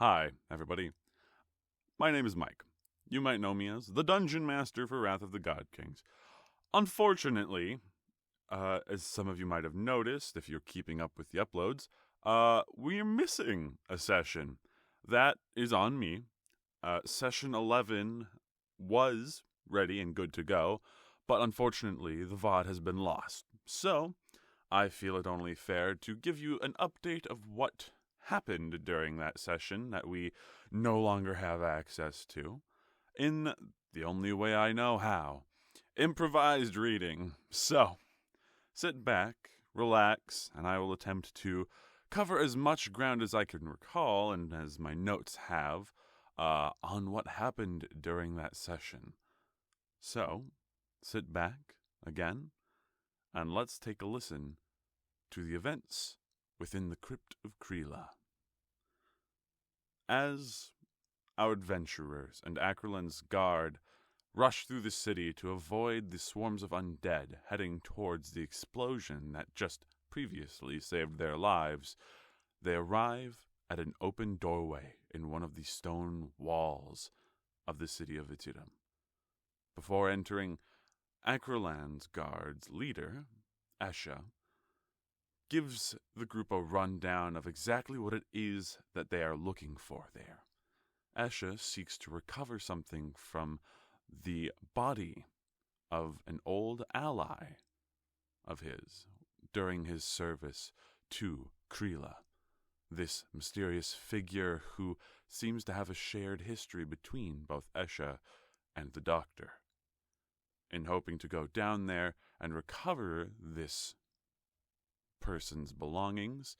Hi, everybody. My name is Mike. You might know me as the Dungeon Master for Wrath of the Godkings. Unfortunately, as some of you might have noticed, if you're keeping up with the uploads, we're missing a session. That is on me. Session 11 was ready and good to go, but unfortunately, the VOD has been lost. So, I feel it only fair to give you an update of what happened during that session that we no longer have access to, in the only way I know how, improvised reading. So, sit back, relax, and I will attempt to cover as much ground as I can recall and as my notes have on what happened during that session. So, sit back again, and let's take a listen to the events within the Crypt of Kreela. As our adventurers and Akerland's guard rush through the city to avoid the swarms of undead heading towards the explosion that just previously saved their lives, they arrive at an open doorway in one of the stone walls of the city of Vitirum. Before entering, Akerland's guard's leader, Esha, gives the group a rundown of exactly what it is that they are looking for there. Esha seeks to recover something from the body of an old ally of his during his service to Kreela, this mysterious figure who seems to have a shared history between both Esha and the doctor. In hoping to go down there and recover this person's belongings,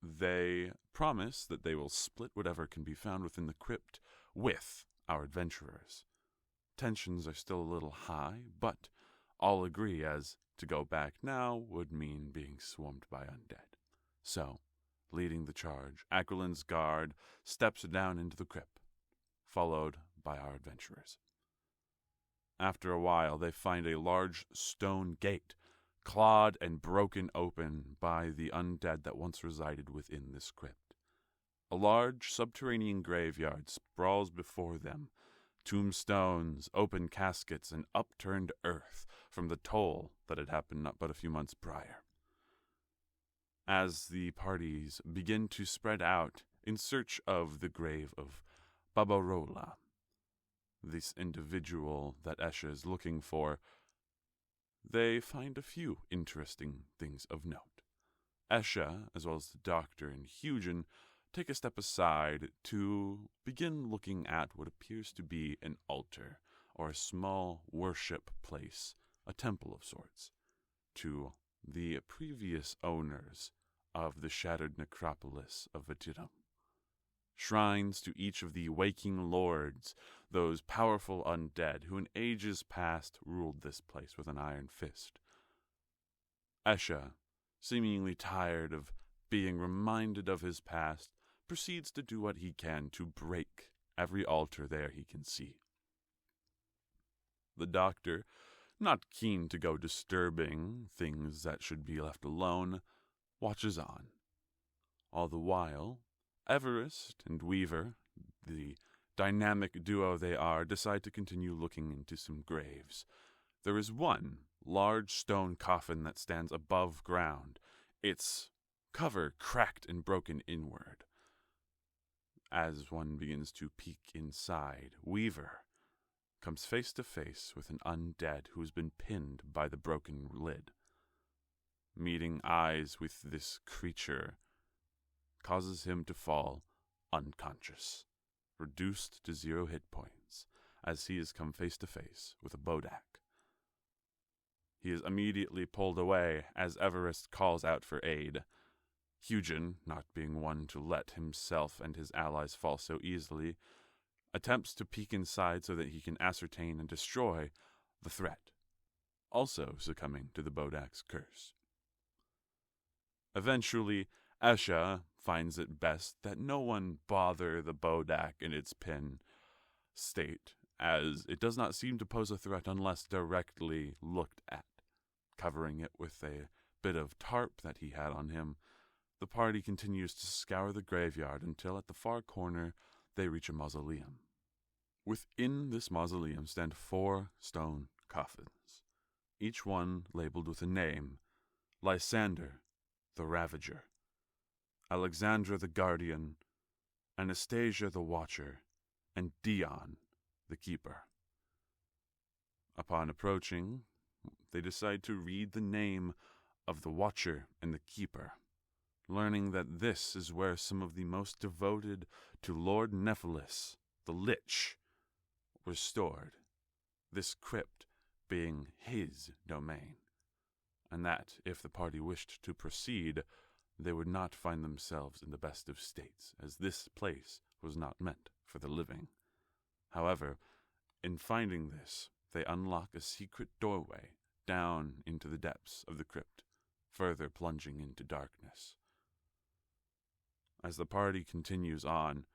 they promise that they will split whatever can be found within the crypt with our adventurers. Tensions are still a little high, but all agree as to go back now would mean being swarmed by undead. So, leading the charge, Akerland's guard steps down into the crypt, followed by our adventurers. After a while, they find a large stone gate clawed and broken open by the undead that once resided within this crypt. A large subterranean graveyard sprawls before them, tombstones, open caskets, and upturned earth from the toll that had happened not but a few months prior. As the parties begin to spread out in search of the grave of Babarola, this individual that Esha is looking for, they find a few interesting things of note. Esha, as well as the doctor and Hugin, take a step aside to begin looking at what appears to be an altar, or a small worship place, a temple of sorts, to the previous owners of the shattered necropolis of Vitirum. Shrines to each of the waking lords, those powerful undead who in ages past ruled this place with an iron fist. Esha, seemingly tired of being reminded of his past, proceeds to do what he can to break every altar there he can see. The doctor, not keen to go disturbing things that should be left alone, watches on. All the while, Everest and Weaver, the dynamic duo they are, decide to continue looking into some graves. There is one large stone coffin that stands above ground, its cover cracked and broken inward. As one begins to peek inside, Weaver comes face to face with an undead who has been pinned by the broken lid. Meeting eyes with this creature causes him to fall unconscious, reduced to 0 hit points, as he has come face to face with a bodak. He is immediately pulled away as Everest calls out for aid. Hugin, not being one to let himself and his allies fall so easily, attempts to peek inside so that he can ascertain and destroy the threat, also succumbing to the bodak's curse. Eventually, Esha finds it best that no one bother the bodak in its pin state, as it does not seem to pose a threat unless directly looked at. Covering it with a bit of tarp that he had on him, The party continues to scour the graveyard until at the far corner they reach a mausoleum. Within this mausoleum stand 4 stone coffins, each one labeled with a name: Lysander, the Ravager; Alexandra, the Guardian; Anastasia, the Watcher; and Dion, the Keeper. Upon approaching, they decide to read the name of the Watcher and the Keeper, learning that this is where some of the most devoted to Lord Nephilis, the Lich, were stored, this crypt being his domain, and that, if the party wished to proceed, they would not find themselves in the best of states, as this place was not meant for the living. However, in finding this, they unlock a secret doorway down into the depths of the crypt, further plunging into darkness. As the party continues on,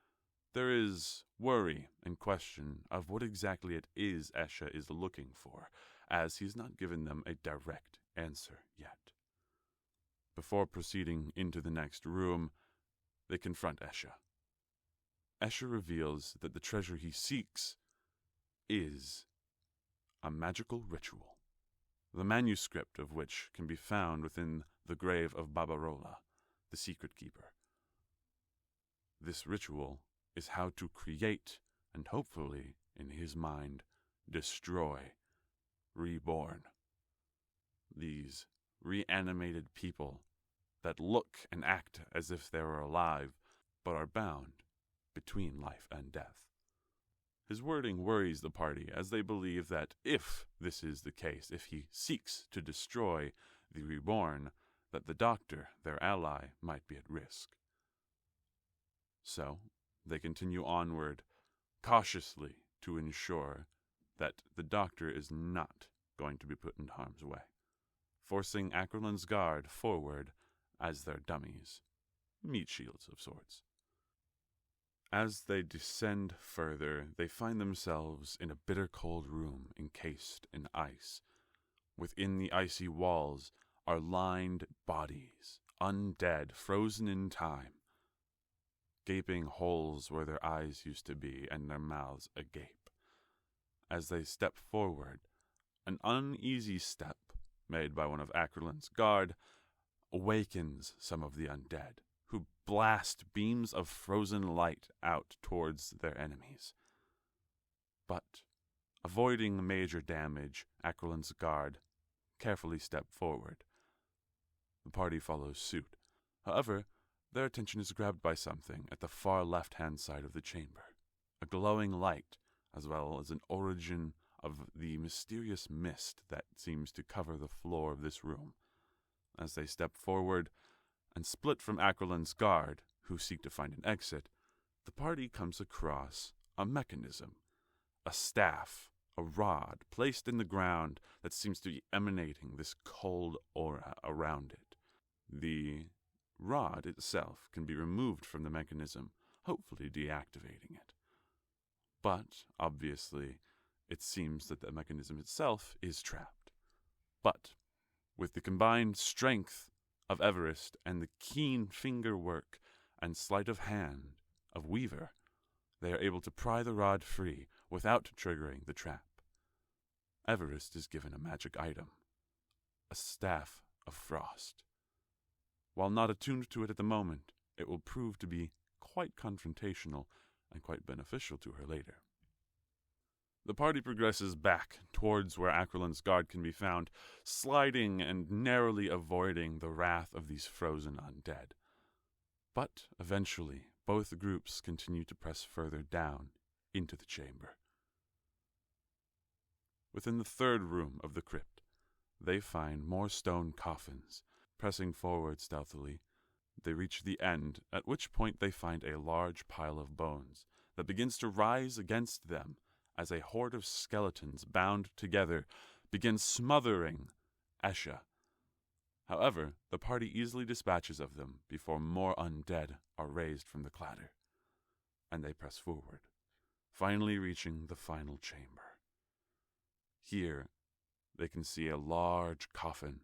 there is worry and question of what exactly it is Esha is looking for, as he's not given them a direct answer yet. Before proceeding into the next room, they confront Esha. Esha reveals that the treasure he seeks is a magical ritual, the manuscript of which can be found within the grave of Barbarola, the secret keeper. This ritual is how to create and hopefully, in his mind, destroy, reborn, these reanimated people that look and act as if they were alive, but are bound between life and death. His wording worries the party, as they believe that if this is the case, if he seeks to destroy the reborn, that the Doctor, their ally, might be at risk. So, they continue onward, cautiously, to ensure that the Doctor is not going to be put in harm's way, forcing Akerlin's guard forward as their dummies, meat shields of sorts. As they descend further, they find themselves in a bitter cold room encased in ice. Within the icy walls are lined bodies, undead, frozen in time, gaping holes where their eyes used to be and their mouths agape. As they step forward, an uneasy step made by one of Akerlin's guard awakens some of the undead, who blast beams of frozen light out towards their enemies. But, avoiding major damage, Akerlin's guard carefully step forward. The party follows suit. However, their attention is grabbed by something at the far left-hand side of the chamber, a glowing light, as well as an origin of the mysterious mist that seems to cover the floor of this room. As they step forward and split from Akerlin's guard, who seek to find an exit, the party comes across a mechanism, a staff, a rod placed in the ground that seems to be emanating this cold aura around it. The rod itself can be removed from the mechanism, hopefully deactivating it. But, obviously, it seems that the mechanism itself is trapped. But, with the combined strength of Everest and the keen finger work and sleight of hand of Weaver, they are able to pry the rod free without triggering the trap. Everest is given a magic item, a staff of frost. While not attuned to it at the moment, it will prove to be quite confrontational and quite beneficial to her later. The party progresses back towards where Akerlin's guard can be found, sliding and narrowly avoiding the wrath of these frozen undead. But eventually, both groups continue to press further down into the chamber. Within the third room of the crypt, they find more stone coffins. Pressing forward stealthily, they reach the end, at which point they find a large pile of bones that begins to rise against them as a horde of skeletons bound together begins smothering Esha. However, the party easily dispatches of them before more undead are raised from the clatter, and they press forward, finally reaching the final chamber. Here, they can see a large coffin,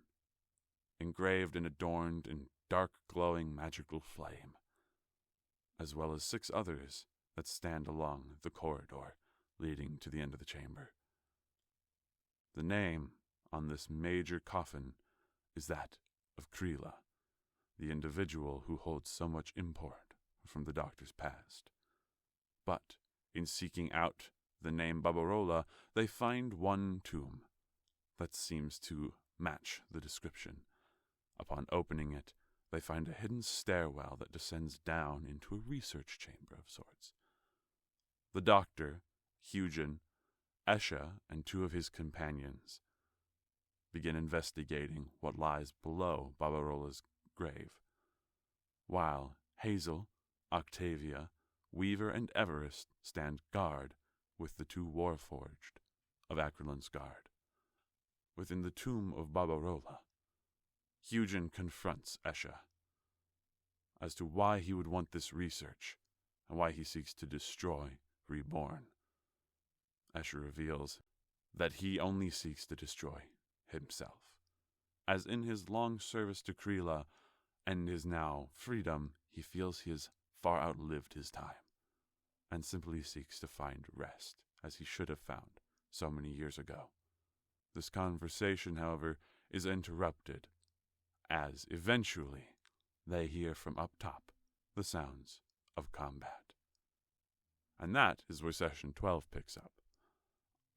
engraved and adorned in dark glowing magical flame, as well as 6 others that stand along the corridor leading to the end of the chamber. The name on this major coffin is that of Kreela, the individual who holds so much import from the doctor's past. But in seeking out the name Barbarola, they find one tomb that seems to match the description. Upon opening it, they find a hidden stairwell that descends down into a research chamber of sorts. The doctor, Hugin, Esha, and 2 of his companions begin investigating what lies below Barbarola's grave, while Hazel, Octavia, Weaver, and Everest stand guard with the 2 Warforged of Acrilan's guard. Within the tomb of Barbarola, Hugin confronts Esha as to why he would want this research and why he seeks to destroy Reborn. Esha reveals that he only seeks to destroy himself, as in his long service to Kreela and his now freedom, he feels he has far outlived his time, and simply seeks to find rest, as he should have found so many years ago. This conversation, however, is interrupted, as eventually they hear from up top the sounds of combat. And that is where session 12 picks up.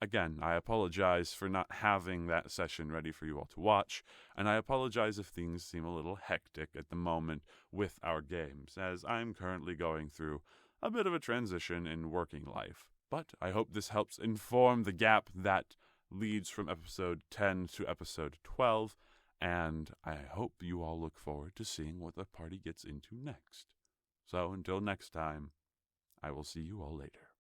Again, I apologize for not having that session ready for you all to watch, and I apologize if things seem a little hectic at the moment with our games, as I'm currently going through a bit of a transition in working life. But I hope this helps inform the gap that leads from episode 10 to episode 12, and I hope you all look forward to seeing what the party gets into next. So until next time, I will see you all later.